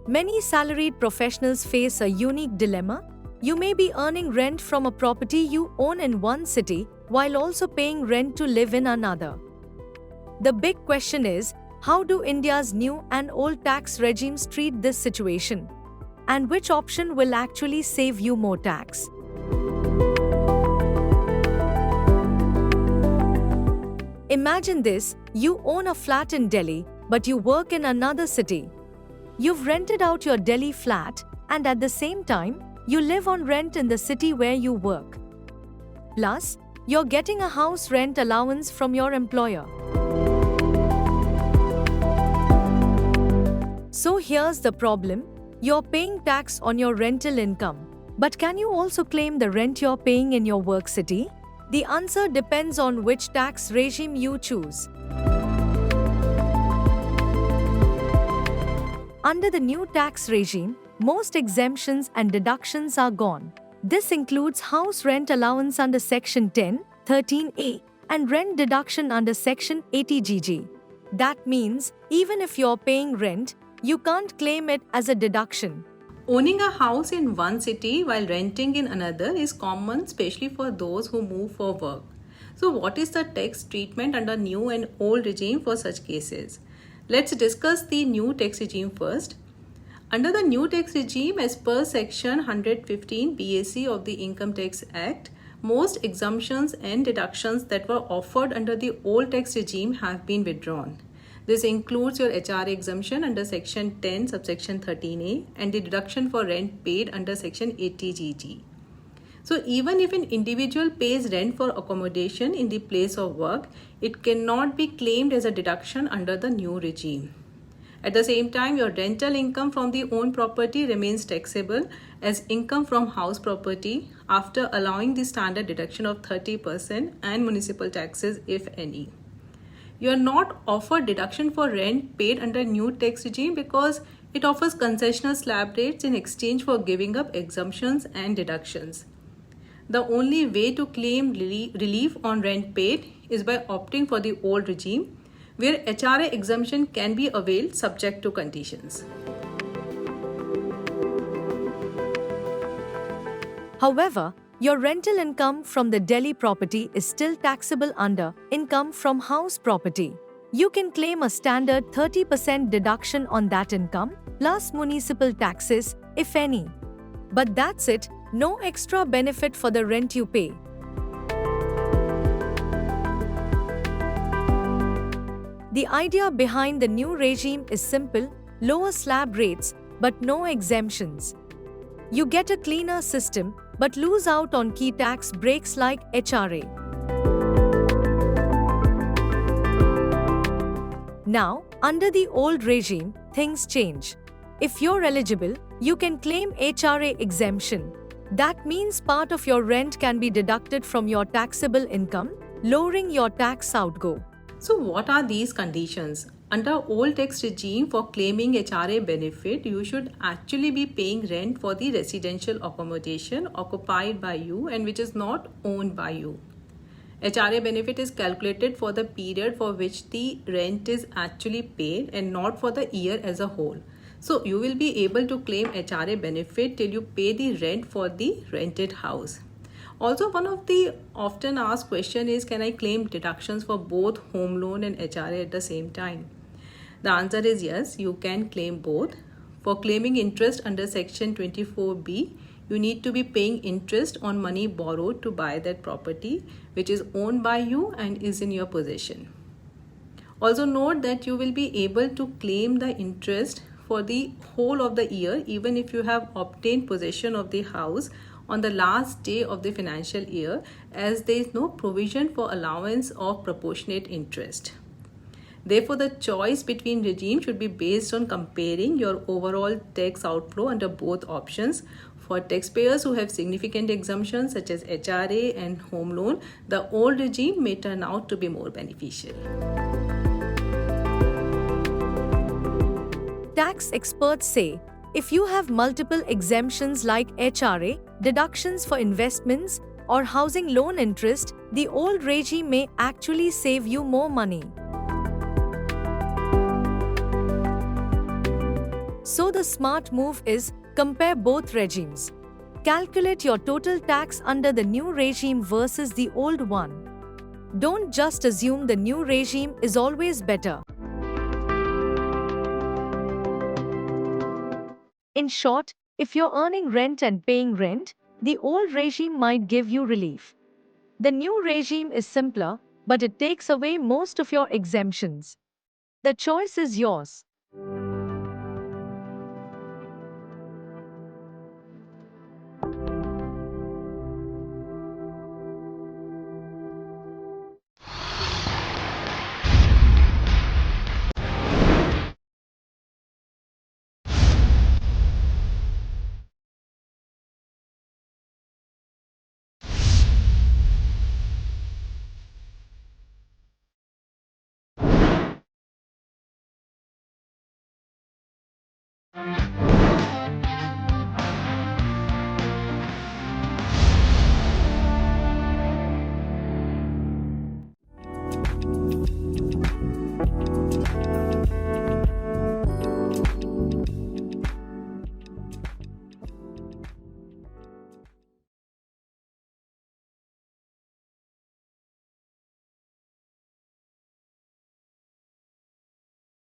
Many salaried professionals face a unique dilemma. You may be earning rent from a property you own in one city while also paying rent to live in another. The big question is, how do India's new and old tax regimes treat this situation? And which option will actually save you more tax? Imagine this: you own a flat in Delhi, but you work in another city. You've rented out your Delhi flat, and at the same time, you live on rent in the city where you work. Plus, you're getting a house rent allowance from your employer. So here's the problem: you're paying tax on your rental income. But can you also claim the rent you're paying in your work city? The answer depends on which tax regime you choose. Under the new tax regime, most exemptions and deductions are gone. This includes house rent allowance under Section 10, 13A, and rent deduction under Section 80GG. That means, even if you're paying rent, you can't claim it as a deduction. Owning a house in one city while renting in another is common, especially for those who move for work. So what is the tax treatment under new and old regime for such cases? Let's discuss the new tax regime first. Under the new tax regime, as per Section 115 BAC of the Income Tax Act, most exemptions and deductions that were offered under the old tax regime have been withdrawn. This includes your HRA exemption under Section 10, subsection 13A, and the deduction for rent paid under Section 80GG. So even if an individual pays rent for accommodation in the place of work, it cannot be claimed as a deduction under the new regime. At the same time, your rental income from the owned property remains taxable as income from house property after allowing the standard deduction of 30% and municipal taxes, if any. You are not offered deduction for rent paid under new tax regime because it offers concessional slab rates in exchange for giving up exemptions and deductions. The only way to claim relief on rent paid is by opting for the old regime, where HRA exemption can be availed subject to conditions. However, your rental income from the Delhi property is still taxable under income from house property. You can claim a standard 30% deduction on that income, plus municipal taxes, if any. But that's it, no extra benefit for the rent you pay. The idea behind the new regime is simple: lower slab rates, but no exemptions. You get a cleaner system, but lose out on key tax breaks like HRA. Now, under the old regime, things change. If you're eligible, you can claim HRA exemption. That means part of your rent can be deducted from your taxable income, lowering your tax outgo. So what are these conditions? Under old tax regime, for claiming HRA benefit, you should actually be paying rent for the residential accommodation occupied by you and which is not owned by you. HRA benefit is calculated for the period for which the rent is actually paid and not for the year as a whole. So you will be able to claim HRA benefit till you pay the rent for the rented house. Also, one of the often asked question is, can I claim deductions for both home loan and HRA at the same time? The answer is yes, you can claim both. For claiming interest under Section 24B, you need to be paying interest on money borrowed to buy that property which is owned by you and is in your possession. Also note that you will be able to claim the interest for the whole of the year even if you have obtained possession of the house on the last day of the financial year, as there is no provision for allowance of proportionate interest. Therefore, the choice between regimes should be based on comparing your overall tax outflow under both options. For taxpayers who have significant exemptions such as HRA and home loan, the old regime may turn out to be more beneficial. Tax experts say, if you have multiple exemptions like HRA, deductions for investments, or housing loan interest, the old regime may actually save you more money. So the smart move is compare both regimes. Calculate your total tax under the new regime versus the old one. Don't just assume the new regime is always better. In short, if you're earning rent and paying rent, the old regime might give you relief. The new regime is simpler, but it takes away most of your exemptions. The choice is yours.